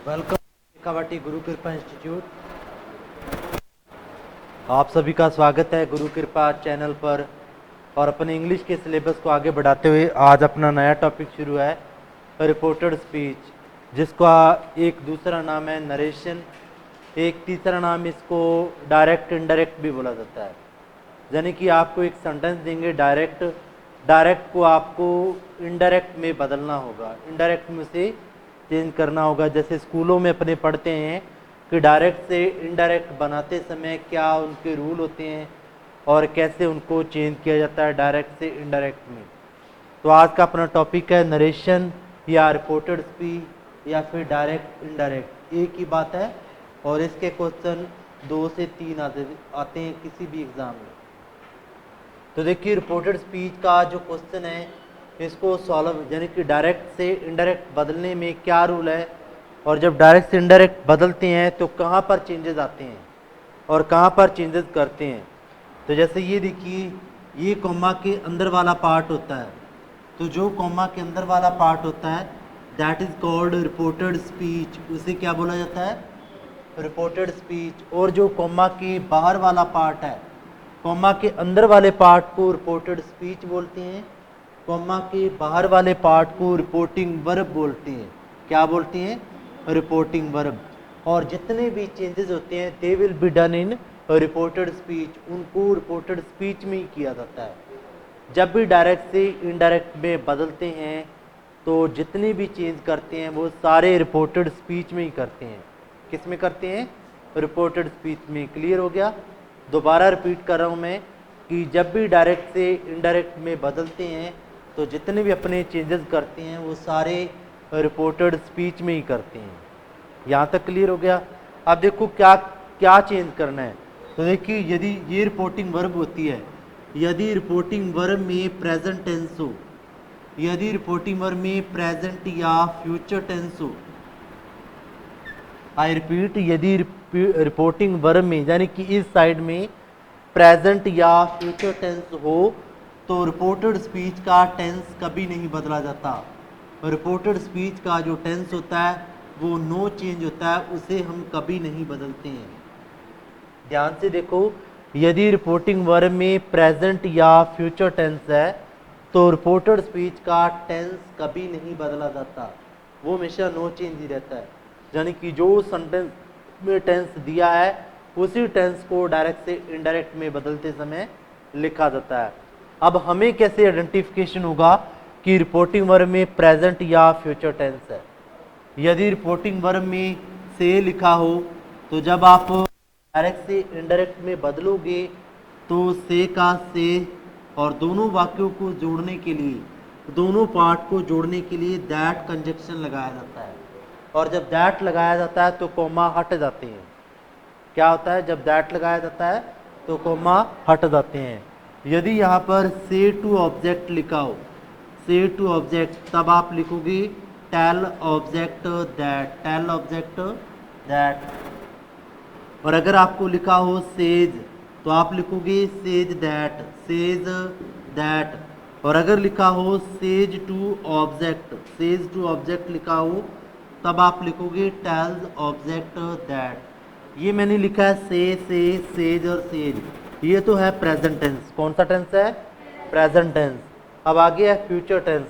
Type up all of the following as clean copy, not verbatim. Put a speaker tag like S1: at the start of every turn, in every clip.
S1: Welcome Shekhawati गुरु कृपा institute. आप सभी का स्वागत है गुरु कृपा चैनल पर। और अपने इंग्लिश के सिलेबस को आगे बढ़ाते हुए आज अपना नया टॉपिक शुरू है, रिपोर्टेड स्पीच, जिसका एक दूसरा नाम है नरेशन, एक तीसरा नाम इसको डायरेक्ट इनडायरेक्ट भी बोला जाता है। यानी कि आपको एक सेंटेंस देंगे डायरेक्ट, डायरेक्ट को आपको इनडायरेक्ट में बदलना होगा, इनडायरेक्ट में से चेंज करना होगा। जैसे स्कूलों में अपने पढ़ते हैं कि डायरेक्ट से इनडायरेक्ट बनाते समय क्या उनके रूल होते हैं और कैसे उनको चेंज किया जाता है डायरेक्ट से इनडायरेक्ट में। तो आज का अपना टॉपिक है नरेशन या रिपोर्टेड स्पीच या फिर डायरेक्ट इनडायरेक्ट, एक ही बात है। और इसके क्वेश्चन 2 से 3 आते हैं किसी भी एग्ज़ाम में। तो देखिए रिपोर्टेड स्पीच का जो क्वेश्चन है इसको सॉल्व, यानी कि डायरेक्ट से इनडायरेक्ट बदलने में क्या रूल है, और जब डायरेक्ट से इनडायरेक्ट बदलते हैं तो कहाँ पर चेंजेस आते हैं और कहाँ पर चेंजेस करते हैं। तो जैसे ये देखिए, ये कॉमा के अंदर वाला पार्ट होता है, तो जो कॉमा के अंदर वाला पार्ट होता है that is called reported speech, उसे क्या बोला जाता है, रिपोर्टेड स्पीच। और जो कॉमा के बाहर वाला पार्ट है, कॉमा के अंदर वाले पार्ट को रिपोर्टेड स्पीच बोलते हैं, कॉमा के बाहर वाले पार्ट को रिपोर्टिंग वर्ब बोलते हैं। क्या बोलते हैं, रिपोर्टिंग वर्ब। और जितने भी चेंजेस होते हैं they will be done in reported speech, उनको रिपोर्टेड स्पीच में ही किया जाता है। जब भी डायरेक्ट से इनडायरेक्ट में बदलते हैं तो जितने भी चेंज करते हैं वो सारे रिपोर्टेड स्पीच में ही करते हैं। किस में करते हैं, रिपोर्टेड स्पीच में। क्लियर हो गया। दोबारा रिपीट कर रहा हूँ मैं कि जब भी डायरेक्ट से इनडायरेक्ट में बदलते हैं तो जितने भी अपने चेंजेस करते हैं वो सारे रिपोर्टेड स्पीच में ही करते हैं। यहाँ तक क्लियर हो गया। अब देखो क्या क्या चेंज करना है। तो देखिए यदि ये रिपोर्टिंग वर्ब होती है, यदि रिपोर्टिंग वर्ब में प्रेजेंट टेंस हो, यदि रिपोर्टिंग वर्ब में प्रेजेंट या फ्यूचर टेंस हो, आई रिपीट, यदि रिपोर्टिंग वर्ब में यानी कि इस साइड में प्रेजेंट या फ्यूचर टेंस हो तो रिपोर्टेड स्पीच का टेंस कभी नहीं बदला जाता। रिपोर्टेड स्पीच का जो टेंस होता है वो नो चेंज होता है, उसे हम कभी नहीं बदलते हैं। ध्यान से देखो, यदि रिपोर्टिंग वर्ब में प्रेजेंट या फ्यूचर टेंस है तो रिपोर्टेड स्पीच का टेंस कभी नहीं बदला जाता, वो हमेशा नो चेंज ही रहता है। यानी कि जो सेंटेंस में टेंस दिया है उसी टेंस को डायरेक्ट से इनडायरेक्ट में बदलते समय लिखा जाता है। अब हमें कैसे आइडेंटिफिकेशन होगा कि रिपोर्टिंग वर्ब में प्रेजेंट या फ्यूचर टेंस है। यदि रिपोर्टिंग वर्ब में से लिखा हो तो जब आप डायरेक्ट से इनडायरेक्ट में बदलोगे तो से का से और दोनों वाक्यों को जोड़ने के लिए, दोनों पार्ट को जोड़ने के लिए दैट कंजक्शन लगाया जाता है। और जब दैट लगाया जाता है तो कॉमा हट जाते हैं। क्या होता है, जब दैट लगाया जाता है तो कॉमा हट जाते हैं। यदि यहाँ पर से टू ऑब्जेक्ट लिखा हो, से टू ऑब्जेक्ट, तब आप लिखोगे tell object that, tell object that. और अगर आपको लिखा हो सेज तो आप लिखोगे सेज दैट, सेज दैट। और अगर लिखा हो says to object, says to object लिखा हो तब आप लिखोगे टेल्स ऑब्जेक्ट दैट। ये मैंने लिखा है से, सेज और सेज, ये तो है प्रेजेंट टेंस। कौन सा टेंस है, प्रेजेंट टेंस। अब आगे है फ्यूचर टेंस।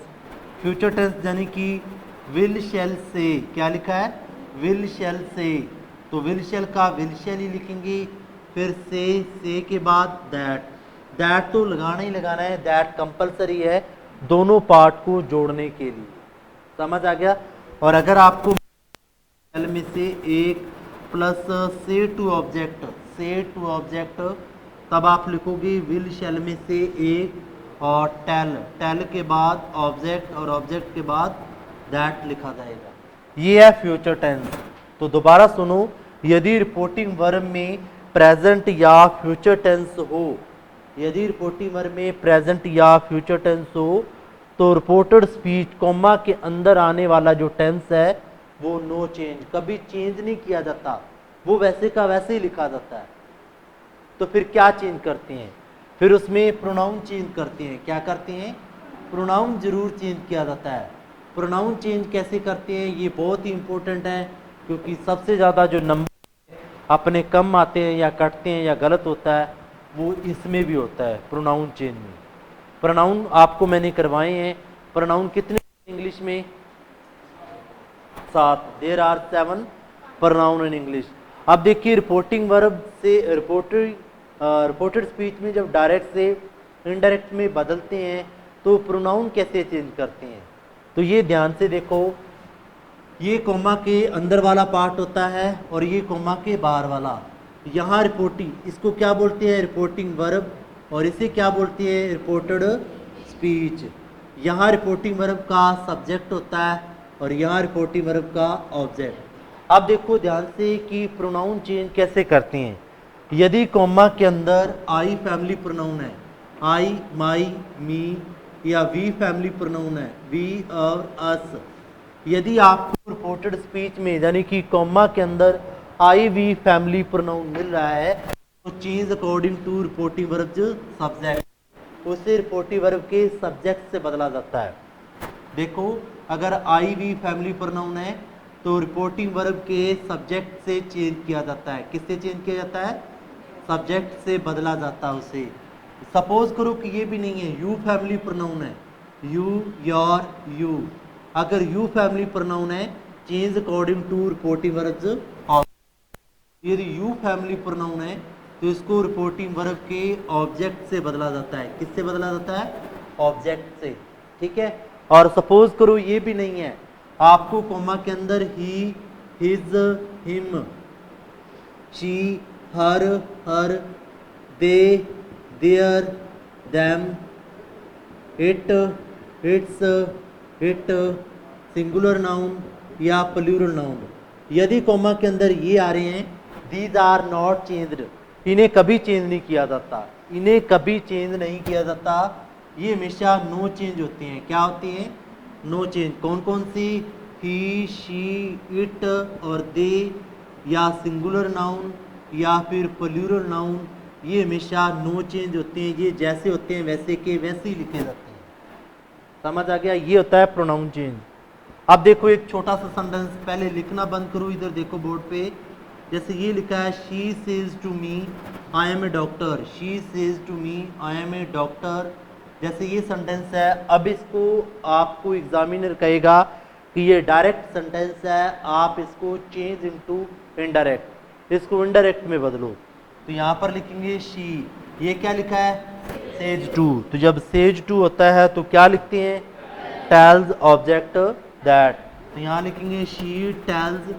S1: फ्यूचर टेंस यानी कि विल शैल से, क्या लिखा है, विल शैल से। तो विल शैल का विल शैल ही लिखेंगे, फिर से के बाद दैट, दैट तो लगाना ही लगाना है, दैट कंपलसरी है दोनों पार्ट को जोड़ने के लिए। समझ आ गया। और अगर आपको शैल में से एक प्लस से टू ऑब्जेक्ट, से टू ऑब्जेक्ट, तब आप लिखोगे विल शैल में से एक और टेल, टेल के बाद ऑब्जेक्ट और ऑब्जेक्ट के बाद दैट लिखा जाएगा। ये है फ्यूचर टेंस। तो दोबारा सुनो, यदि रिपोर्टिंग वर्ब में प्रेजेंट या फ्यूचर टेंस हो, यदि रिपोर्टिंग वर्ब में प्रेजेंट या फ्यूचर टेंस हो तो रिपोर्टेड स्पीच कॉमा के अंदर आने वाला जो टेंस है वो नो चेंज, कभी चेंज नहीं किया जाता, वो वैसे का वैसे ही लिखा जाता है। तो फिर क्या चेंज करते हैं, फिर उसमें प्रोनाउन चेंज करते हैं। क्या करते हैं, प्रोनाउन जरूर चेंज किया जाता है। प्रोनाउन चेंज कैसे करते हैं, ये बहुत ही इंपॉर्टेंट है। क्योंकि सबसे ज़्यादा जो नंबर अपने कम आते हैं या कटते हैं या गलत होता है वो इसमें भी होता है, प्रोनाउन चेन में। प्रोनाउन आपको मैंने करवाए हैं। प्रोनाउन कितने इंग्लिश में? 7। There are 7 pronoun in English. अब देखिए रिपोर्टिंग वर्ब से रिपोर्टेड स्पीच में जब डायरेक्ट से इनडायरेक्ट में बदलते हैं तो प्रोनाउन कैसे चेंज करते हैं, तो ये ध्यान से देखो। ये कोमा के अंदर वाला पार्ट होता है और ये कोमा के बाहर वाला। यहाँ रिपोर्टिंग, इसको क्या बोलते हैं? रिपोर्टिंग वर्ब, और इसे क्या बोलते हैं? Reported speech. यहाँ रिपोर्टिंग वर्ब का सब्जेक्ट होता है और यहाँ रिपोर्टिंग वर्ब का ऑब्जेक्ट। अब देखो ध्यान से कि प्रोनाउन चेंज कैसे करते हैं। यदि कोमा के अंदर आई फैमिली प्रोनाउन है, आई, माई, मी, या वी फैमिली प्रोनाउन है, वी और अस, यदि आपको रिपोर्टेड स्पीच में यानी कि कॉमा के अंदर आई वी फैमिली प्रोनाउन मिल रहा है तो change according to reporting verb subject, उसे रिपोर्टिंग वर्ब के सब्जेक्ट से बदला जाता है। देखो अगर आई वी फैमिली प्रोनाउन है तो रिपोर्टिंग वर्ब के सब्जेक्ट से चेंज किया जाता है। किससे चेंज किया जाता है? सब्जेक्ट से बदला जाता है उसे। सपोज करो कि ये भी नहीं है, यू फैमिली प्रोनाउन है, यू, योर, यू। अगर यू फैमिली प्रोनाउन है change according to reporting verb. यदि यू फैमिली प्रोनाउन है तो इसको रिपोर्टिंग वर्ब के ऑब्जेक्ट से बदला जाता है। किससे बदला जाता है? ऑब्जेक्ट से। ठीक है। और सपोज करो ये भी नहीं है, आपको कोमा के अंदर ही, his, him, she, her, her, they, their, them, it, its, it, singular noun या प्लूरल नाउन। यदि कोमा के अंदर ये आ रहे हैं, दीज आर नॉट चेंज्ड, इन्हें कभी चेंज नहीं किया जाता, इन्हें कभी चेंज नहीं किया जाता, ये हमेशा नो चेंज होती हैं। क्या होती हैं? No change. कौन कौन सी? ही, शी, इट और दे, या सिंगुलर नाउन या फिर प्लूरल नाउन, ये हमेशा नो चेंज होते हैं। ये जैसे होते हैं वैसे के वैसे ही लिखे जाते हैं। समझ आ गया? ये होता है प्रोनाउन चेंज। अब देखो एक छोटा सा सेंटेंस, पहले लिखना बंद करो, इधर देखो बोर्ड पे। जैसे ये लिखा है, she says to me I am a doctor, she says to me I am a doctor. जैसे ये सेंटेंस है, अब इसको आपको एग्जामिनर कहेगा कि ये डायरेक्ट सेंटेंस है, आप इसको चेंज इनटू इनडायरेक्ट, इसको इनडायरेक्ट में बदलो। तो यहाँ पर लिखेंगे शी, ये क्या लिखा है? Says to. तो जब सेज टू होता है तो क्या लिखते हैं? Tells object that. तो यहाँ लिखेंगे शी टेल्स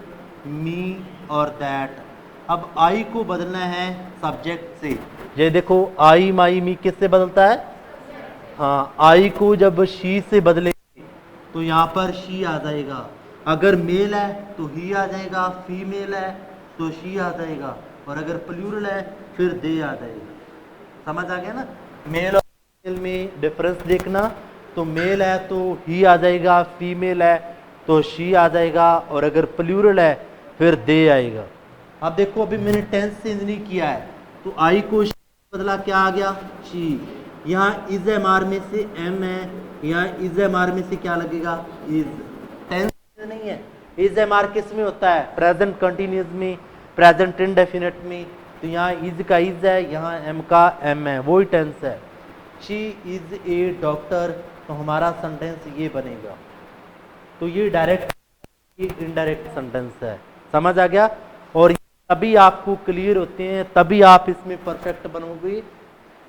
S1: मी और दैट। अब आई को बदलना है सब्जेक्ट से। ये देखो आई, माई, मी किससे बदलता है? हाँ, आई को जब शी से बदलेंगे तो यहाँ पर शी आ जाएगा। अगर मेल है तो ही आ जाएगा, फीमेल है तो शी आ जाएगा, और अगर प्लूरल है फिर दे आ जाएगा। समझ आ गया ना? मेल और फीमेल में डिफरेंस देखना। तो मेल है तो ही आ जाएगा, फीमेल है तो शी आ जाएगा, और अगर प्लूरल है फिर दे आएगा। अब देखो अभी मैंने टेंस चेंज नहीं किया है तो आई को बदला, क्या आ गया? शी। यहाँ इज एम आर में से एम है, यहाँ इज एम आर में से क्या लगेगा? इज। टेंस नहीं है। इज एम आर किस में होता है? प्रेजेंट कंटिन्यूस में, प्रेजेंट इंडेफिनिट में। तो यहाँ इज का इज है, यहाँ एम का एम है, वही टेंस है। शी इज ए डॉक्टर, तो हमारा सेंटेंस ये बनेगा। तो ये डायरेक्ट, ये इनडायरेक्ट सेंटेंस है। समझ आ गया? और तभी आपको क्लियर होते हैं, तभी आप इसमें परफेक्ट बनोगे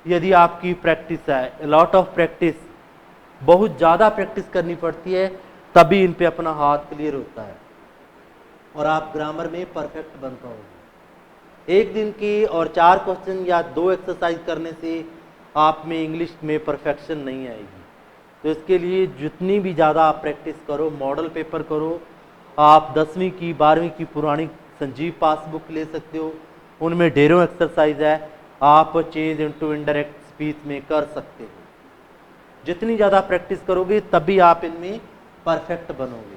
S1: यदि आपकी प्रैक्टिस है। लॉट ऑफ प्रैक्टिस, बहुत ज़्यादा प्रैक्टिस करनी पड़ती है, तभी इन पे अपना हाथ क्लियर होता है और आप ग्रामर में परफेक्ट बन पाओगे। एक दिन की और 4 क्वेश्चन या 2 एक्सरसाइज करने से आप में इंग्लिश में परफेक्शन नहीं आएगी। तो इसके लिए जितनी भी ज़्यादा आप प्रैक्टिस करो, मॉडल पेपर करो। आप 10वीं की 12वीं की पुरानी संजीव पासबुक ले सकते हो, उनमें ढेरों एक्सरसाइज है, आप चेंज इनटू इनडायरेक्ट स्पीच में कर सकते हो। जितनी ज़्यादा प्रैक्टिस करोगे तभी आप इनमें परफेक्ट बनोगे।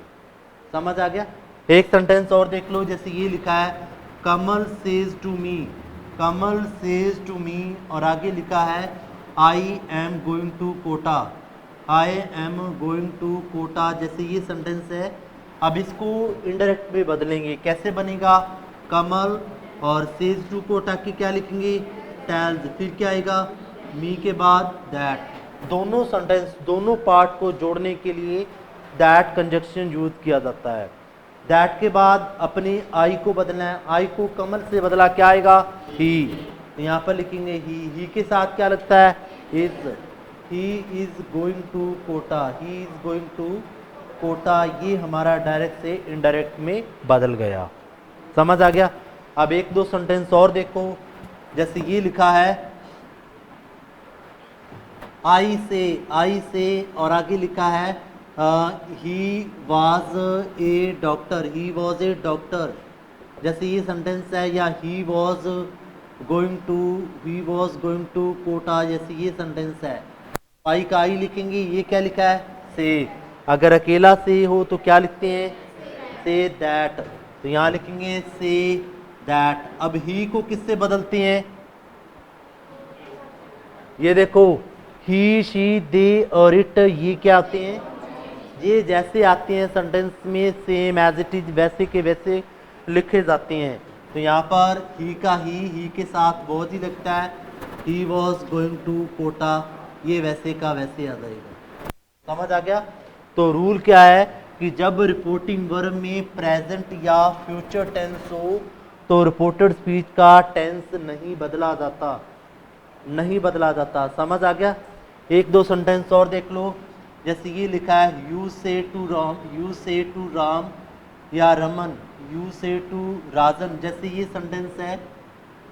S1: समझ आ गया? एक सेंटेंस और देख लो। जैसे ये लिखा है, Kamal says to me, Kamal says to me, और आगे लिखा है I am going to Kota, I am going to Kota. जैसे ये सेंटेंस है, अब इसको इनडायरेक्ट में बदलेंगे, कैसे बनेगा? कमल और सेज टू कोटा की क्या लिखेंगे? टेल्स। फिर क्या आएगा? मी के बाद दैट। दोनों सेंटेंस, दोनों पार्ट को जोड़ने के लिए दैट कंजक्शन यूज किया जाता है। दैट के बाद अपनी आई को बदलना है, आई को कमल से बदला, क्या आएगा? ही। तो यहाँ पर लिखेंगे ही के साथ क्या लगता है? Is. He is going to Kota, he is going to Kota. ये हमारा डायरेक्ट से इनडायरेक्ट में बदल गया। समझ आ गया? अब एक दो सेंटेंस और देखो, जैसे ये लिखा है आई से और आगे लिखा है he was a doctor, he was a doctor. जैसे ये सेंटेंस है, या he was going to Kota, जैसे ये सेंटेंस है। आई का आई लिखेंगे, ये क्या लिखा है? से। अगर अकेला से हो तो क्या लिखते हैं? Say that. तो यहाँ लिखेंगे से दैट। अब ही को किससे बदलते हैं? ये देखो, ही, शी, दे और इट, ये क्या आते हैं? ये जैसे आते हैं सेंटेंस में सेम एज इट इज वैसे के वैसे लिखे जाते हैं। तो यहाँ पर ही का ही के साथ वॉज ही लगता है। He was going to Kota, ये वैसे का वैसे आ जाएगा। समझ आ गया? तो रूल क्या है कि जब रिपोर्टिंग वर्ब में प्रेजेंट या फ्यूचर टेंस हो तो रिपोर्टेड स्पीच का टेंस नहीं बदला जाता, नहीं बदला जाता। समझ आ गया? एक दो सेंटेंस और देख लो, जैसे ये लिखा है यू से टू राम या रमन, यू से टू राजन। जैसे ये सेंटेंस है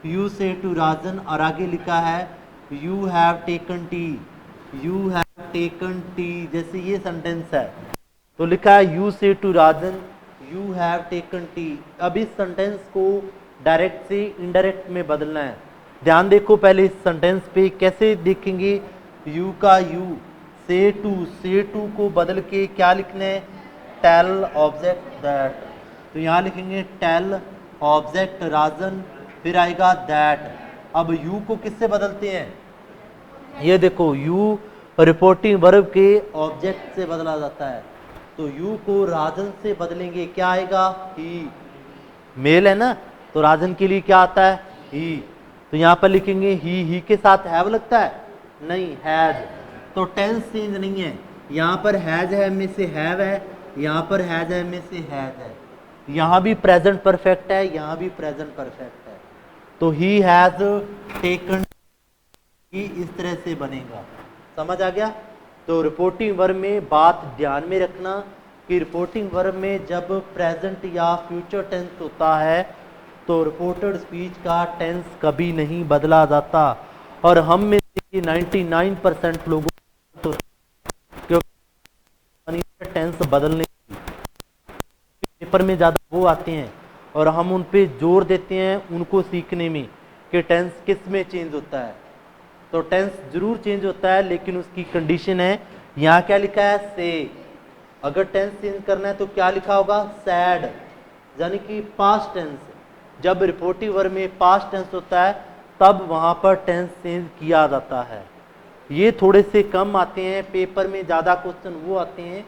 S1: यू से टू राजन और आगे लिखा है you have taken tea, you have taken tea. जैसे ये सेंटेंस है तो लिखा है you say to Rajan, you have taken tea. अब इस सेंटेंस को डायरेक्ट से इनडायरेक्ट में बदलना है। ध्यान देखो पहले इस सेंटेंस पे कैसे देखेंगे। यू का यू, से टू को बदल के क्या लिखना है? Tell object that. तो यहाँ लिखेंगे टेल ऑब्जेक्ट राजन, फिर आएगा दैट। अब यू को किससे बदलते हैं? ये देखो, यू रिपोर्टिंग वर्ब के ऑब्जेक्ट से बदला जाता है। तो यू को राजन से बदलेंगे, क्या आएगा? ही। मेल है ना, तो राजन के लिए क्या आता है? ही। तो यहाँ पर लिखेंगे ही के साथ हैव लगता है? नहीं, हैज। तो टेंस चेंज नहीं है, यहाँ पर हैज है में से हैव है, यहाँ पर हैज है में से हैज है। यहाँ भी प्रेजेंट परफेक्ट है, यहाँ भी प्रेजेंट परफेक्ट है। तो ही हैज टेकन, ही इस तरह से बनेगा। समझ आ गया? तो रिपोर्टिंग वर्ब में बात ध्यान में रखना कि रिपोर्टिंग वर्ब में जब प्रेजेंट या फ्यूचर टेंस होता है तो रिपोर्टेड स्पीच का टेंस कभी नहीं बदला जाता। और हम में से 99% लोगों तो क्योंकि टेंस बदलने पेपर में ज़्यादा वो आते हैं और हम उन पे जोर देते हैं उनको सीखने में कि टेंस किस में चेंज होता है। तो टेंस जरूर चेंज होता है, लेकिन उसकी कंडीशन है। यहाँ क्या लिखा है? से। अगर टेंस चेंज करना है तो क्या लिखा होगा? सैड, यानी कि पास्ट टेंस। जब रिपोर्टिव वर्ब में पास्ट टेंस होता है तब वहां पर टेंस चेंज किया जाता है। ये थोड़े से कम आते हैं, पेपर में ज़्यादा क्वेश्चन वो आते हैं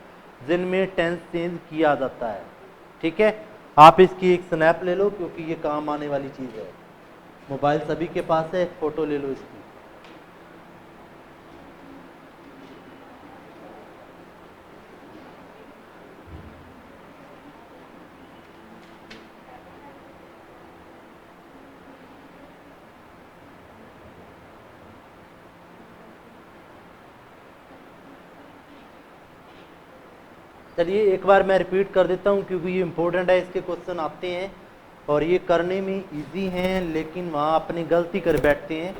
S1: जिनमें टेंस चेंज किया जाता है। ठीक है, आप इसकी एक स्नैप ले लो क्योंकि ये काम आने वाली चीज़ है। मोबाइल सभी के पास है, एक फ़ोटो ले लो इसकी। चलिए एक बार मैं रिपीट कर देता हूँ क्योंकि ये इंपॉर्टेंट है, इसके क्वेश्चन आते हैं और ये करने में इजी हैं, लेकिन वहाँ अपनी गलती कर बैठते हैं।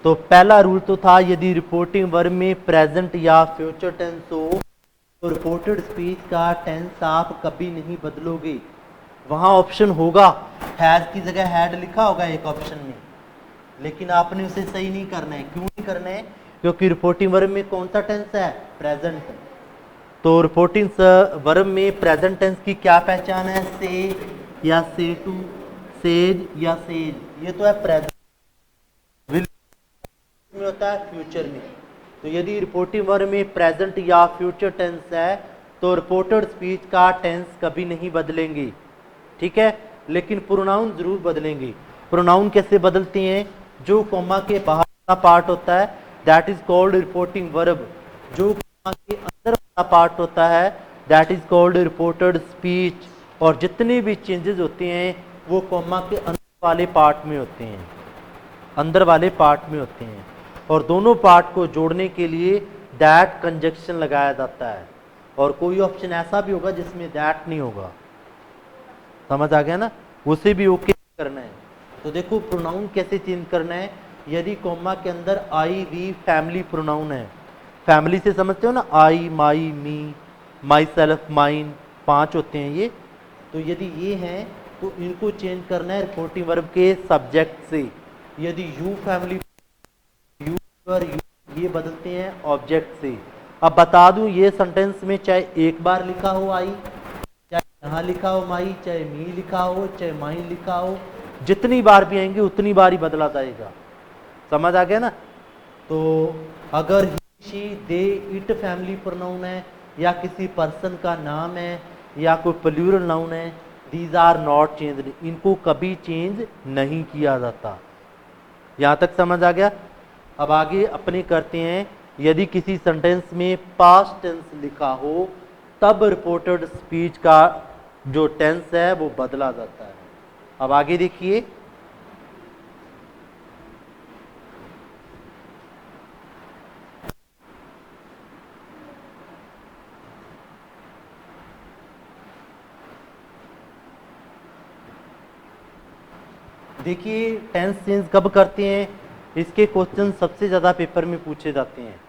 S1: तो पहला रूल तो था, यदि रिपोर्टिंग वर्ब में प्रेजेंट या फ्यूचर टेंस हो तो रिपोर्टेड स्पीच का टेंस आप कभी नहीं बदलोगे। वहाँ ऑप्शन होगा, हैज की जगह हैड लिखा होगा एक ऑप्शन में, लेकिन आपने उसे सही नहीं करना है। क्यों नहीं करना है? क्योंकि रिपोर्टिंग वर्ब में कौन सा टेंस है? प्रेजेंट। तो रिपोर्टिंग वर्ब में प्रेजेंट टेंस की क्या पहचान है? से या से टू, सेज या सेज, ये तो है प्रेजेंट में होता है फ्यूचर में। तो यदि रिपोर्टिंग वर्ब में प्रेजेंट या फ्यूचर टेंस है तो तो रिपोर्टेड स्पीच का टेंस कभी नहीं बदलेंगे, ठीक है, लेकिन प्रोनाउन जरूर बदलेंगे। प्रोनाउन कैसे बदलते हैं? जो कॉमा के बाहर वाला पार्ट होता है that is called reporting verb, जो कॉमा के अंदर वाला पार्ट होता है that is called reported speech. और जितने भी चेंजेस होते हैं वो कॉमा के अंदर वाले पार्ट में होते हैं, अंदर वाले पार्ट में होते हैं। और दोनों पार्ट को जोड़ने के लिए दैट कंजक्शन लगाया जाता है। और कोई ऑप्शन ऐसा भी होगा जिसमें दैट नहीं होगा, समझ आ गया ना, उसे भी ओके करना है। तो देखो प्रोनाउन कैसे चेंज करना है। यदि कॉमा के अंदर आई वी फैमिली प्रोनाउन है, फैमिली से समझते हो ना, आई माई मी माई सेल्फ माइन, 5 होते हैं ये। तो यदि ये हैं तो इनको चेंज करना है रिपोर्टिंग वर्ब के सब्जेक्ट से। यदि यू फैमिली, यू और यू ये बदलते हैं ऑब्जेक्ट से। अब बता दूं ये सेंटेंस में चाहे एक बार लिखा हो आई, चाहे यहाँ लिखा हो माई, चाहे मी लिखा हो, चाहे माइन लिखा हो, जितनी बार भी आएंगे उतनी बार ही बदला जाएगा, समझ आ गया ना। तो अगर he she they it family pronoun है या किसी पर्सन का नाम है या कोई प्लूरल नाउन है, दीज आर नॉट चेंज, इनको कभी चेंज नहीं किया जाता। यहां तक समझ आ गया। अब आगे अपने करते हैं। यदि किसी सेंटेंस में पास्ट टेंस लिखा हो तब रिपोर्टेड स्पीच का जो टेंस है वो बदला जाता है। अब आगे देखिए, देखिए टेंस चेंज कब करते हैं, इसके क्वेश्चन सबसे ज़्यादा पेपर में पूछे जाते हैं,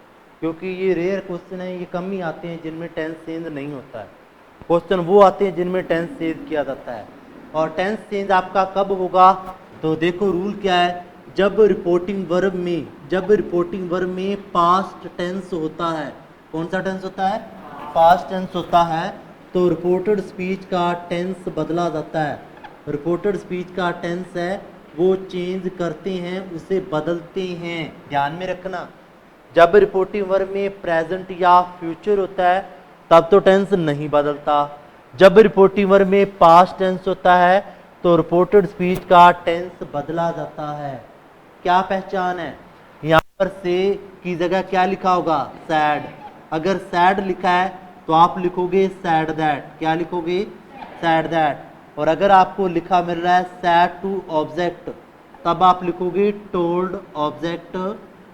S1: क्योंकि ये रेयर क्वेश्चन है, ये कम ही आते हैं जिनमें टेंस चेंज नहीं होता है। क्वेश्चन वो आते हैं जिनमें टेंस चेंज किया जाता है। और टेंस चेंज आपका कब होगा? तो देखो रूल क्या है, जब रिपोर्टिंग वर्ब में पास्ट टेंस होता है। कौन सा टेंस होता है? पास्ट टेंस होता है, तो रिपोर्टेड स्पीच का टेंस बदला जाता है। रिपोर्टेड स्पीच का टेंस है वो चेंज करते हैं, उसे बदलते हैं, ध्यान में रखना। जब रिपोर्टिंग वर्ब में प्रेजेंट या फ्यूचर होता है तब तो टेंस नहीं बदलता। जब रिपोर्टिंग वर्ब में पास्ट टेंस होता है तो रिपोर्टेड स्पीच का टेंस बदला जाता है। क्या पहचान है? यहाँ पर से की जगह क्या लिखा होगा? सैड। अगर सैड लिखा है तो आप लिखोगे सैड दैट। क्या लिखोगे? Sad that. और अगर आपको लिखा मिल रहा है सैड टू ऑब्जेक्ट, तब आप लिखोगे told object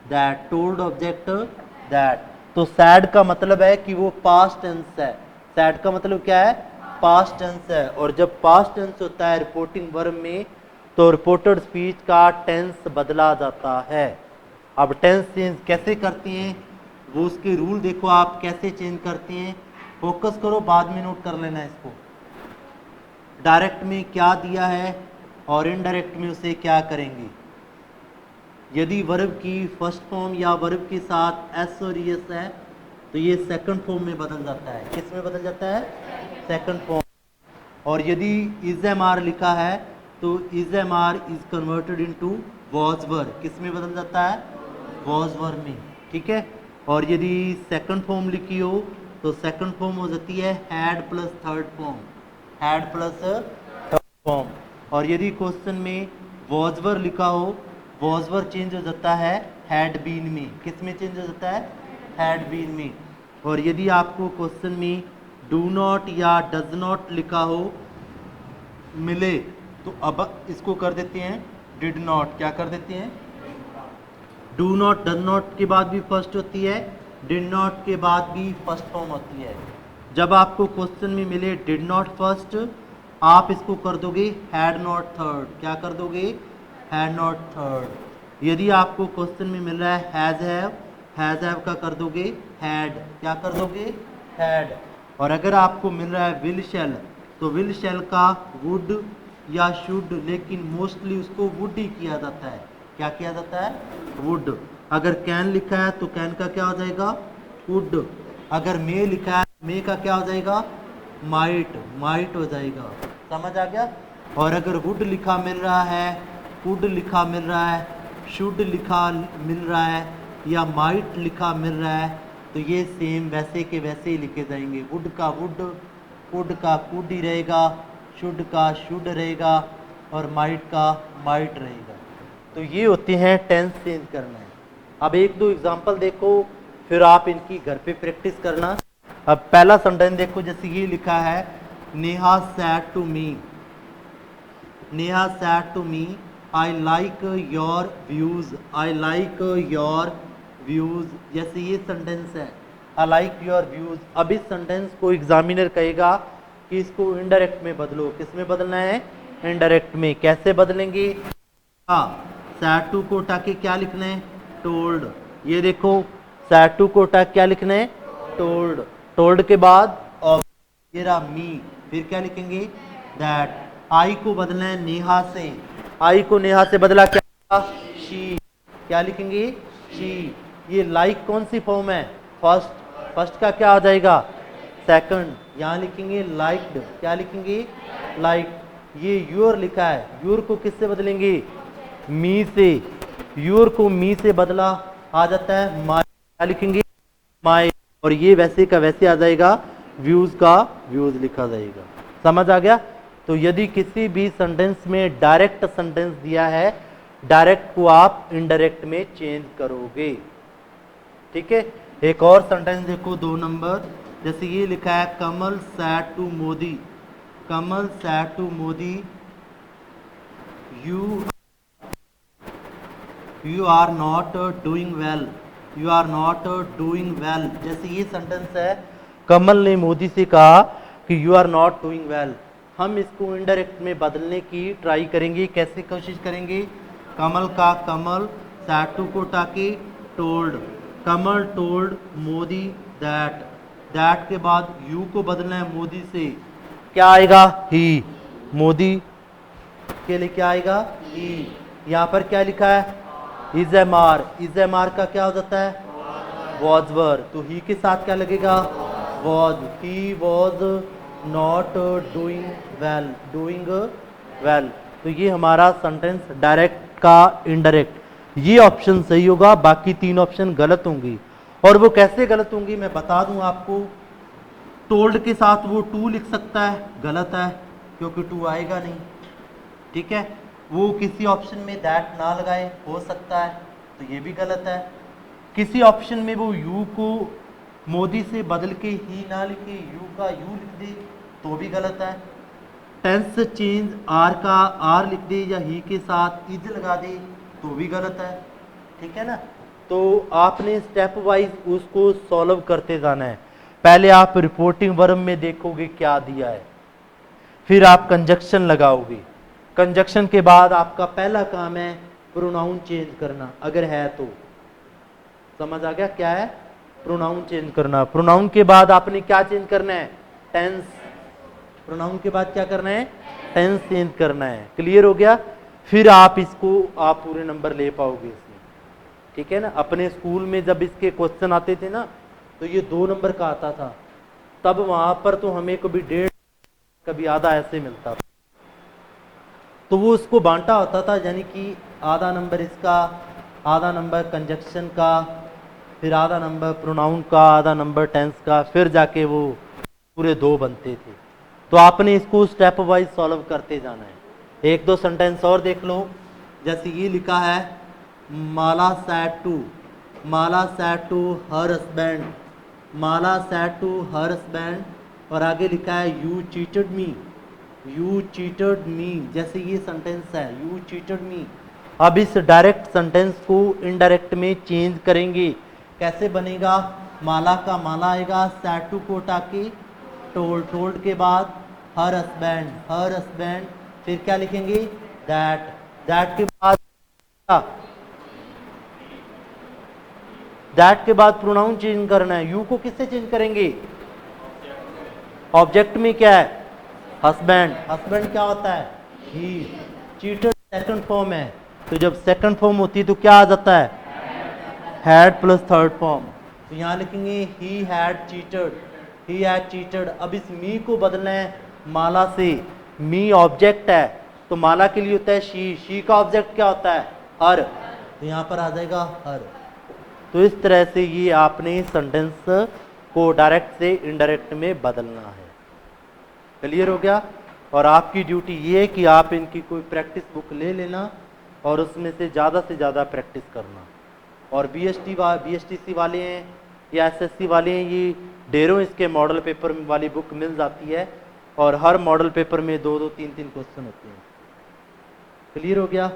S1: that, told object that. तो सैड का मतलब है कि वो पास्ट टेंस है। सैड का मतलब क्या है? पास्ट टेंस है। और जब पास्ट टेंस होता है रिपोर्टिंग वर्ब में तो रिपोर्टेड स्पीच का टेंस बदला जाता है। अब टेंस चेंज कैसे करते हैं वो उसके रूल देखो आप कैसे चेंज करते हैं, फोकस करो, बाद में नोट कर लेना इसको। डायरेक्ट में क्या दिया है और इनडायरेक्ट में उसे क्या करेंगे। यदि वर्ब की फर्स्ट फॉर्म या वर्ब के साथ एस और एस है तो ये सेकंड फॉर्म में बदल जाता है। किस में बदल जाता है? Second form. और यदि इज एम आर लिखा है तो is am are is converted into was verb. किस में बदल जाता है? वॉज वर्ब में, ठीक है। और यदि सेकंड फॉर्म लिखी हो तो सेकंड फॉर्म हो जाती है had plus third form, had plus third form. और यदि क्वेश्चन में वॉज वर्ब लिखा हो, वॉज वर्ब चेंज हो जाता है हैड बीन में। किस में चेंज हो जाता है? हैड बीन में। और यदि आपको क्वेश्चन में डू नॉट या डज नॉट लिखा हो मिले तो अब इसको कर देते हैं डिड नॉट। क्या कर देते हैं? डू नॉट डज नॉट के बाद भी फर्स्ट होती है, डिड नॉट के बाद भी फर्स्ट फॉर्म होती है। जब आपको क्वेश्चन में मिले डिड नॉट फर्स्ट, आप इसको कर दोगे हैड नॉट थर्ड। क्या कर दोगे? Had not third. यदि आपको क्वेश्चन में मिल रहा है हैज़ हैव का कर दोगे हैड। क्या कर दोगे? हैड। और अगर आपको मिल रहा है विल शैल तो विल शैल का वुड या शुड, लेकिन मोस्टली उसको वुड ही किया जाता है। क्या किया जाता है? वुड। अगर कैन लिखा है तो कैन का क्या हो जाएगा? वुड। अगर मे लिखा है मे का क्या हो जाएगा? माइट, माइट हो जाएगा। समझ आ गया? और अगर वुड लिखा मिल रहा है, वुड लिखा मिल रहा है, शुड लिखा मिल रहा है या माइट लिखा मिल रहा है तो ये सेम वैसे के वैसे ही लिखे जाएंगे। वुड का वुड, कुड का कुड ही रहेगा, शुड का शुड रहेगा और माइट का माइट रहेगा। तो ये होते हैं टेंस चेंज करना है। अब एक दो एग्जांपल देखो, फिर आप इनकी घर पे प्रैक्टिस करना। अब पहला सेंटेंस देखो, जैसे ये लिखा है, Neha said to me, Neha said to me, I like your views, I like your views. जैसे ये सेंटेंस है, आई लाइक योर व्यूज। अब इस सेंटेंस को एग्जामिनर कहेगा कि इसको इनडायरेक्ट में बदलो। किस में बदलना है? इनडायरेक्ट में। कैसे बदलेंगे? हाँ, सैड टू को हटा के क्या लिखना है? टोल्ड। ये देखो, सैड टू को हटा क्या लिखना है? टोल्ड। टोल्ड के बाद और ये रहा मी, फिर क्या लिखेंगे? दैट। आई को बदलना है नेहा से, आई को नेहा से बदला क्या? शी। क्या लिखेंगे? शी। ये लाइक कौन सी फॉर्म है? फर्स्ट। फर्स्ट का क्या आ जाएगा? सेकंड। यहाँ लिखेंगे लाइक्ड। क्या लिखेंगे? लाइक। ये यूर लिखा है, यूर को किससे बदलेंगे? मी से। यूर को मी से बदला आ जाता है माई। क्या लिखेंगे? माई। और ये वैसे का वैसे आ जाएगा, व्यूज का व्यूज लिखा जाएगा। समझ आ गया? तो यदि किसी भी सेंटेंस में डायरेक्ट सेंटेंस दिया है, डायरेक्ट को आप इनडायरेक्ट में चेंज करोगे। ठीक है। एक और सेंटेंस देखो, 2 नंबर। जैसे ये लिखा है, Kamal said to Modi, Kamal said to Modi, you are not doing well, you are not doing well. जैसे ये सेंटेंस है, कमल ने मोदी से कहा कि you are not doing well. हम इसको इनडायरेक्ट में बदलने की ट्राई करेंगे। कैसे कोशिश करेंगे? कमल का कमल, सैड टू को टाके told, Kamal told Modi that. That के बाद यू को बदलना है मोदी से, क्या आएगा? ही। मोदी के लिए क्या आएगा? ही। यहाँ पर क्या लिखा है? Is am are. Is am are का क्या हो जाता है? Was were. तो ही के साथ क्या लगेगा? Was. He was not doing well, doing well. तो ये हमारा सेंटेंस डायरेक्ट का इनडायरेक्ट। ये ऑप्शन सही होगा, बाकी 3 ऑप्शन गलत होंगी। और वो कैसे गलत होंगी मैं बता दूं आपको। टोल्ड के साथ वो टू लिख सकता है, गलत है क्योंकि टू आएगा नहीं। ठीक है। वो किसी ऑप्शन में दैट ना लगाए, हो सकता है, तो ये भी गलत है। किसी ऑप्शन में वो यू को मोदी से बदल के ही ना लिखे, यू का यू लिख दे, तो भी गलत है। टेंस चेंज आर का आर लिख दे या ही के साथ इज लगा दे, तो भी गलत है। ठीक है ना। तो आपने स्टेप वाइज उसको सॉल्व करते जाना है। पहले आप रिपोर्टिंग वर्ब में देखोगे क्या दिया है, फिर आप कंजक्शन लगाओगे। कंजक्शन के बाद आपका पहला काम है प्रोनाउन चेंज करना, अगर है तो। समझ आ गया क्या है? प्रोनाउन चेंज करना। प्रोनाउन के बाद आपने क्या चेंज करना है? टेंस। प्रोनाउन के बाद क्या करना है? टेंस चेंज करना है। क्लियर हो गया? फिर आप इसको आप पूरे नंबर ले पाओगे इसमें। ठीक है ना। अपने स्कूल में जब इसके क्वेश्चन आते थे ना, तो ये 2 नंबर का आता था, तब वहां पर तो हमें कभी 1.5 कभी आधा ऐसे मिलता था। तो वो उसको बांटा होता था, यानी कि आधा नंबर इसका, आधा नंबर कंजक्शन का, फिर आधा नंबर प्रोनाउन का, आधा नंबर टेंस का, फिर जाके वो पूरे 2 बनते थे। तो आपने इसको स्टेप वाइज सॉल्व करते जाना है। 1-2 सेंटेंस और देख लो। जैसे ये लिखा है, Mala said to, Mala said to her husband, Mala said to her husband. और आगे लिखा है, you cheated me, you cheated me. जैसे ये सेंटेंस है, यू चीटेड मी। अब इस डायरेक्ट सेंटेंस को इनडायरेक्ट में चेंज करेंगे। कैसे बनेगा? माला का माला आएगा, सैड टू को टाके टोल्ड, टोल्ड के बाद हर हस्बैंड, हर हस्बैंड, फिर क्या लिखेंगे? दैट। दैट के बाद दैट के बाद प्रोनाउन चेंज करना है। यू को किससे चेंज करेंगे? ऑब्जेक्ट में क्या है? हस्बैंड। हस्बैंड क्या होता है? ही। चीटेड सेकंड फॉर्म है, तो जब सेकंड फॉर्म होती है तो क्या आ जाता है? Had plus third form. तो यहाँ लिखेंगे he had cheated, he had cheated. अब इस मी को बदलना है माला से। मी ऑब्जेक्ट है, तो माला के लिए होता है शी। शी का ऑब्जेक्ट क्या होता है? हर। तो यहाँ पर आ जाएगा हर। तो इस तरह से ये आपने सेंटेंस को डायरेक्ट से इनडायरेक्ट में बदलना है। क्लियर हो गया? और आपकी ड्यूटी ये है कि आप इनकी कोई प्रैक्टिस बुक ले लेना और उसमें से ज़्यादा प्रैक्टिस करना। और BSTC वाले हैं या SSC वाले हैं, ये ढेरों इसके मॉडल पेपर वाली बुक मिल जाती है और हर मॉडल पेपर में 2-2, 3-3 क्वेश्चन होते हैं। क्लियर हो गया?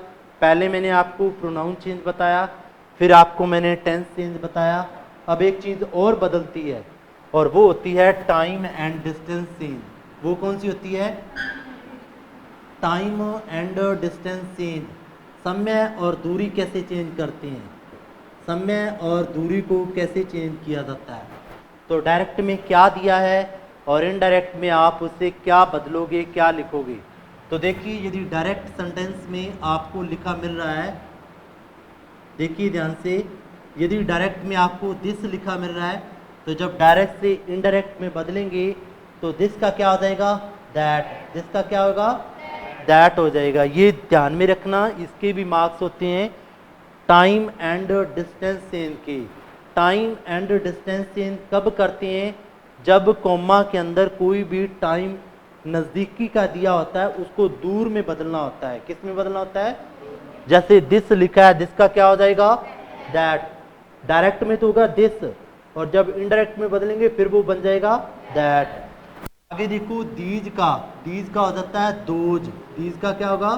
S1: पहले मैंने आपको प्रोनाउन चेंज बताया, फिर आपको मैंने टेंस चेंज बताया। अब एक चीज़ और बदलती है और वो होती है टाइम एंड डिस्टेंस चेंज। वो कौन सी होती है? Time and distance change. समय और दूरी कैसे चेंज करते हैं, समय और दूरी को कैसे चेंज किया जाता है। तो डायरेक्ट में क्या दिया है और इनडायरेक्ट में आप उससे क्या बदलोगे, क्या लिखोगे। तो देखिए, यदि डायरेक्ट सेंटेंस में आपको लिखा मिल रहा है, देखिए ध्यान से, यदि डायरेक्ट में आपको दिस लिखा मिल रहा है, तो जब डायरेक्ट से इनडायरेक्ट में बदलेंगे तो दिस का क्या हो जाएगा? दैट। दिस का क्या होगा? दैट हो जाएगा। ये ध्यान में रखना, इसके भी मार्क्स होते हैं टाइम एंड डिस्टेंस चेंज के। टाइम एंड डिस्टेंस चेंज कब करते हैं? जब कॉमा के अंदर कोई भी टाइम नज़दीकी का दिया होता है उसको दूर में बदलना होता है। किस में बदलना होता है? जैसे दिस लिखा है, दिस का क्या हो जाएगा? दैट। डायरेक्ट में तो होगा दिस और जब इनडायरेक्ट में बदलेंगे फिर वो बन जाएगा दैट। आगे देखो, दीज का हो जाता है दोज। दीज का क्या होगा?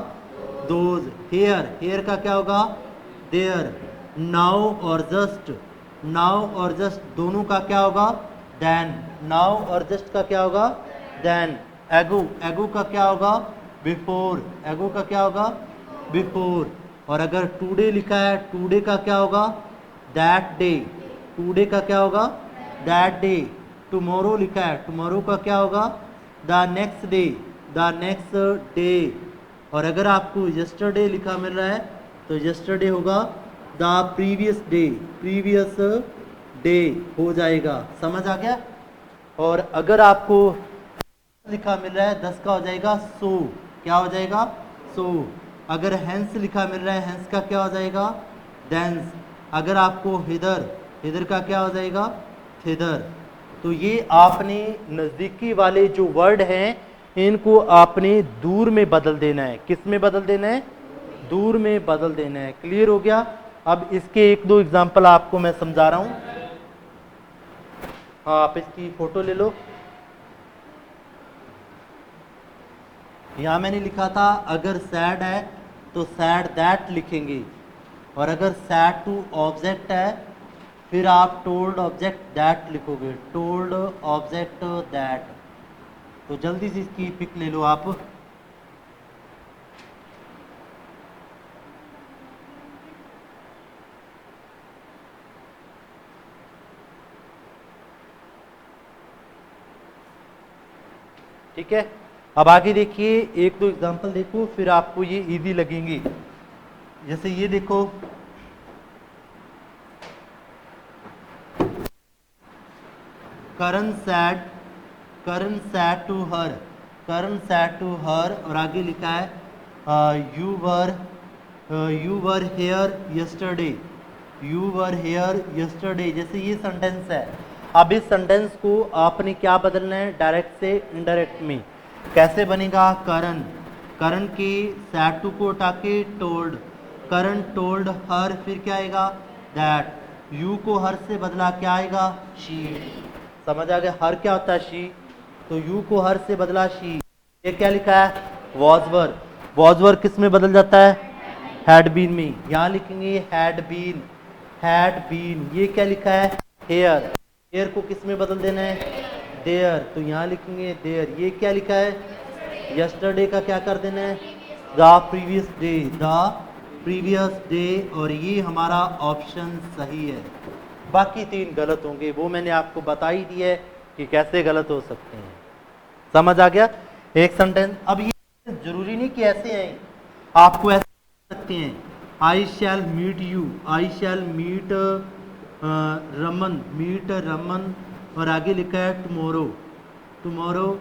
S1: दोज। हेयर का क्या होगा? देयर। नाउ और जस्ट दोनों का क्या होगा? देन। नाउ और जस्ट का क्या होगा? देन। एगो का क्या होगा? बिफोर। एगो का क्या होगा? बिफोर। और अगर टुडे लिखा है, टुडे का क्या होगा? That day. टुडे का क्या होगा? That day. टुमारो लिखा है, टुमारो का क्या होगा? The next day. और अगर आपको यस्टरडे लिखा मिल रहा है तो यस्टरडे होगा द प्रीवियस डे हो जाएगा। समझ आ गया? और अगर आपको लिखा मिल रहा है 10 का हो जाएगा सो। क्या हो जाएगा? सो। अगर हैंस लिखा मिल रहा है, हैंस का क्या हो जाएगा? देंस। अगर आपको हिदर का क्या हो जाएगा? हिदर। तो ये आपने नज़दीकी वाले जो वर्ड हैं इनको आपने दूर में बदल देना है। किस में बदल देना है? दूर में बदल देना है। क्लियर हो गया? अब इसके 1-2 एग्जाम्पल आपको मैं समझा रहा हूं। हाँ, आप इसकी फोटो ले लो। यहां मैंने लिखा था अगर सैड है तो सैड दैट लिखेंगे, और अगर सैड टू ऑब्जेक्ट है फिर आप टोल्ड ऑब्जेक्ट दैट लिखोगे। Told object that. तो जल्दी से इसकी पिक ले लो आप। ठीक है, अब आगे देखिए, 1-2 एग्जांपल देखो, फिर आपको ये इजी लगेंगे। जैसे ये देखो, करण सैड टू हर, और आगे लिखा है यू वर हेयर यस्टरडे। जैसे ये सेंटेंस है। अब इस सेंटेंस को आपने क्या बदलना है? डायरेक्ट से इनडायरेक्ट में। कैसे बनेगा? करण की सैड टू को हटा के टोल्ड। करण टोल्ड हर, फिर क्या आएगा? दैट। यू को हर से बदला, क्या आएगा? शी। समझ आ गया? हर क्या होता है? शी। तो यू को हर से बदला शी। ये क्या लिखा है? वॉजवर किस में बदल जाता है? हैड बीन में। यहाँ लिखेंगे हैड बीन। ये क्या लिखा है? हेयर को किस में बदल देना है? देयर। तो यहाँ लिखेंगे देयर। ये क्या लिखा है? यस्टरडे का क्या कर देना है? The previous day. और ये हमारा ऑप्शन सही है। बाकी 3 गलत होंगे, वो मैंने आपको बता ही दिया है कि कैसे गलत हो सकते हैं। समझ आ गया? एक सेंटेंस। अब ये जरूरी नहीं कि ऐसे हैं, आपको ऐसे कर सकते हैं। आई शैल मीट रमन, और आगे लिखा है tomorrow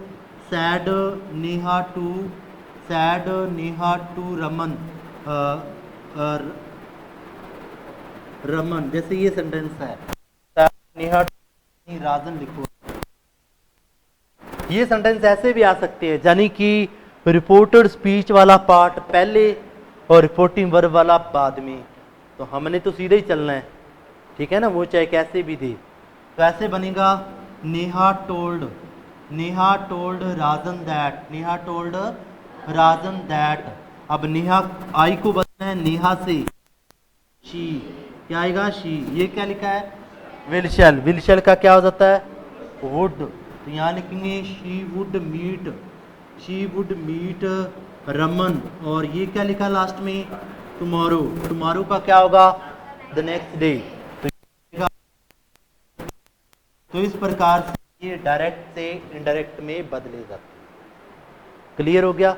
S1: said Neha to Raman Raman, जैसे ये सेंटेंस है नेहा राजन लिखो। ये सेंटेंस ऐसे भी आ सकते हैं, यानी कि रिपोर्टेड स्पीच वाला पार्ट पहले और रिपोर्टिंग वर्ब वाला बाद में। तो हमने तो सीधे ही चलना है, ठीक है ना, वो चाहे कैसे भी दे। तो ऐसे बनेगा Neha told Rajan that, Neha told Rajan that. अब नेहा आई को बदलना है नेहा से, शी, क्या आएगा शी। ये क्या लिखा है विल शैल का क्या हो जाता है वुड, तो यहाँ लिखेंगे शी वुड मीट रमन। और ये क्या लिखा लास्ट में टुमारो का क्या होगा द नेक्स्ट डे। तो इस प्रकार से ये डायरेक्ट से इनडायरेक्ट में बदले जाते हैं। क्लियर हो गया।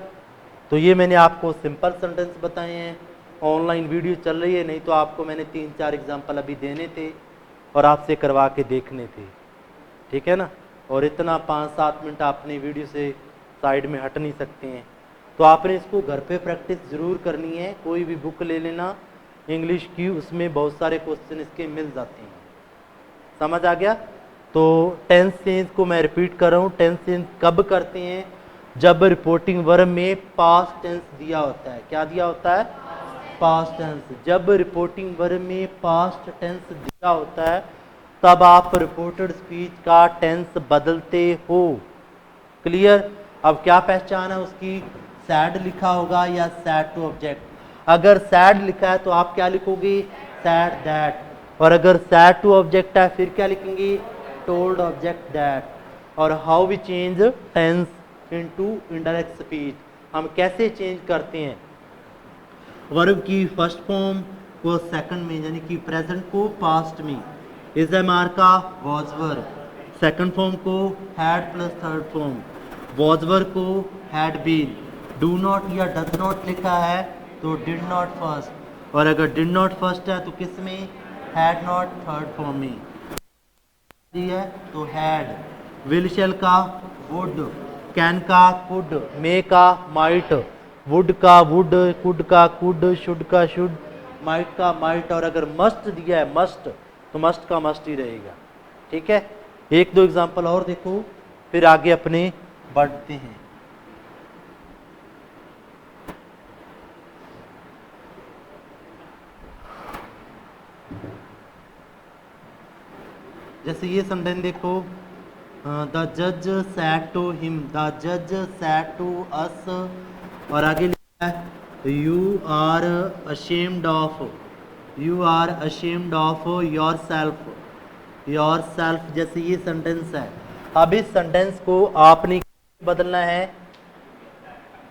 S1: तो ये मैंने आपको सिंपल सेंटेंस बताए हैं। ऑनलाइन वीडियो चल रही है, नहीं तो आपको मैंने 3-4 एग्जाम्पल अभी देने थे और आपसे करवा के देखने थे, ठीक है ना। और इतना 5-7 मिनट आपने वीडियो से साइड में हट नहीं सकते हैं। तो आपने इसको घर पे प्रैक्टिस ज़रूर करनी है। कोई भी बुक ले लेना इंग्लिश की, उसमें बहुत सारे क्वेश्चन इसके मिल जाते हैं। समझ आ गया। तो टेंस चेंज को मैं रिपीट कर रहा हूँ। टेंस चेंज कब करते हैं, जब रिपोर्टिंग वर्ब में पास्ट टेंस दिया होता है। क्या दिया होता है पास्ट टेंस। जब रिपोर्टिंग वर्ब में पास्ट टेंस दिया होता है तब आप रिपोर्टेड स्पीच का टेंस बदलते हो। क्लियर। अब क्या पहचान है उसकी, सैड लिखा होगा या सैड टू ऑब्जेक्ट। अगर सैड लिखा है तो आप क्या लिखोगे सैड दैट, और अगर सैड टू ऑब्जेक्ट है फिर क्या लिखेंगे टोल्ड ऑब्जेक्ट दैट। और how we change tense into indirect speech, हम कैसे चेंज करते हैं वर्ब की फर्स्ट फॉर्म को सेकंड में, यानी कि प्रेजेंट को पास्ट में। इज एम आर का वॉज वर्ब, सेकंड फॉर्म को had plus third form, was verb को हैड बीन। डू नॉट या डज नॉट लिखा है तो डिड नॉट फर्स्ट, और अगर डिड नॉट फर्स्ट है तो किस में हैड नॉट थर्ड फॉर्म में है तो हैड। विल शैल का वुड, कैन का कुड, मे का माइट, वुड का वुड, कुड का कुड, शुड का शुड, माइट का माइट। और अगर मस्ट दिया है मस्ट तो मस्ट का मस्ट ही रहेगा। ठीक है। 1-2 एग्जांपल और देखो फिर आगे अपने बढ़ते हैं। जैसे ये सेंटेंस देखो, द जज सैड टू हिम, द जज सैड टू अस। और आगे लिखा है you are ashamed of, you are ashamed of your self, your self. जैसे ये सेंटेंस है। अब इस सेंटेंस को आपने बदलना है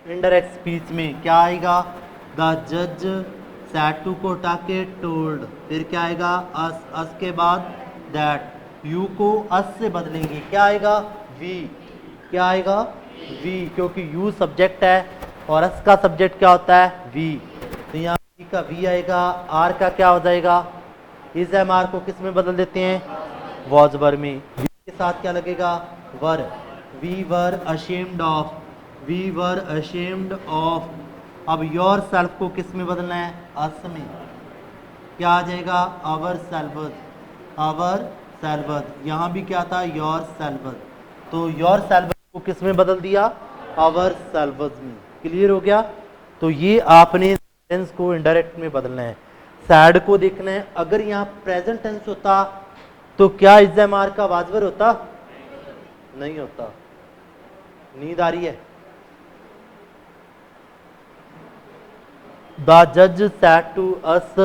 S1: इनडायरेक्ट स्पीच में। क्या आएगा द जज सैड टू को हटा के टोल्ड, फिर क्या आएगा अस, अस के बाद दैट। यू को अस से बदलेंगे, क्या आएगा वी, क्या आएगा वी, क्योंकि यू सब्जेक्ट है और अस का सब्जेक्ट क्या होता है वी। तो यहाँ वी का वी आएगा। आर का क्या हो जाएगा इज एम आर को किस में बदल देते हैं वॉज वर्ब में। वी के साथ क्या लगेगा were, we were ashamed of, we were ashamed of. अब योर सेल्फ को किस में बदलना है अस में, क्या आ जाएगा आवर सेल्फ, आवर सेल्फ। यहाँ भी क्या था योर सेल्फ, तो योर सेल्फ को किस में बदल दिया आवर सेल्फ में। क्लियर हो गया। तो ये आपने टेंस को इनडायरेक्ट में बदलना है। सैड को देखना है, अगर यहाँ प्रेजेंट टेंस होता तो क्या इज एम आर का वाजवर होता, नहीं होता। नींद आ रही है। द जज said to us,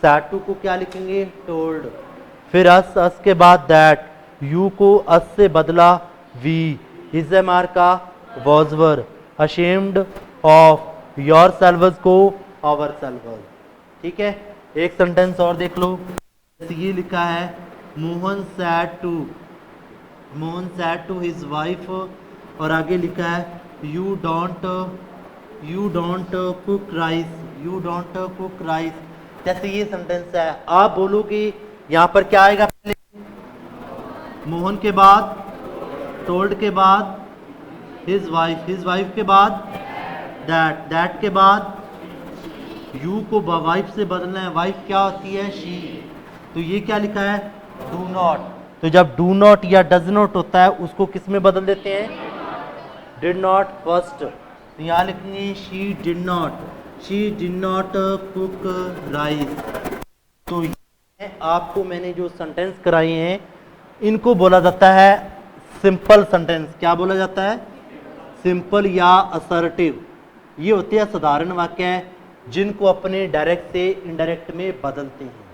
S1: said to को क्या लिखेंगे टोल्ड, फिर अस, अस के बाद दैट, यू को अस से बदला वी, इज एम आर का was verb, ashamed of, your selves को आवर सेल्व्स। ठीक है। एक सेंटेंस और देख लो। ये लिखा है Mohan said to his wife, और आगे लिखा है you don't cook rice, you don't cook rice. जैसे ये सेंटेंस है, आप बोलोगे यहाँ पर क्या आएगा पहले मोहन के बाद टोल्ड के बाद हिज वाइफ के बाद दैट, दैट के बाद यू को वाइफ से बदलना है। वाइफ क्या होती है शी, तो ये क्या लिखा है, डू नॉट। तो जब डू नॉट या डज नॉट होता है उसको किस में बदल देते हैं, डिड नॉट फर्स्ट। तो यहाँ लिखेंगे she did not cook rice. तो ये आपको मैंने जो सेंटेंस कराए हैं इनको बोला जाता है सिंपल सेंटेंस। क्या बोला जाता है, सिंपल या असर्टिव। ये होते हैं साधारण वाक्य जिनको अपने डायरेक्ट से इनडायरेक्ट में बदलते हैं।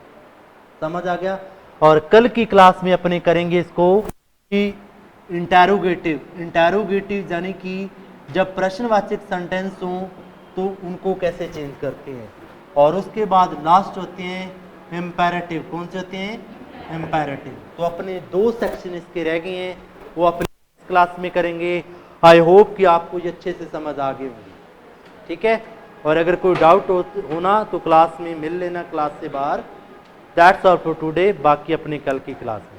S1: समझ आ गया। और कल की क्लास में अपने करेंगे इसको कि इंटेरोगेटिव यानी कि जब प्रश्नवाचक सेंटेंस हो तो उनको कैसे चेंज करते हैं। और उसके बाद लास्ट होते हैं इम्पेरेटिव। कौन से होते हैं, इम्पेरेटिव। तो अपने 2 सेक्शन इसके रह गए हैं, वो अपने क्लास में करेंगे। आई होप कि आपको ये अच्छे से समझ आ गए होंगे, ठीक है। और अगर कोई डाउट होना तो क्लास में मिल लेना, क्लास से बाहर। दैट्स ऑल फॉर टुडे, बाकी अपनी कल की क्लास में।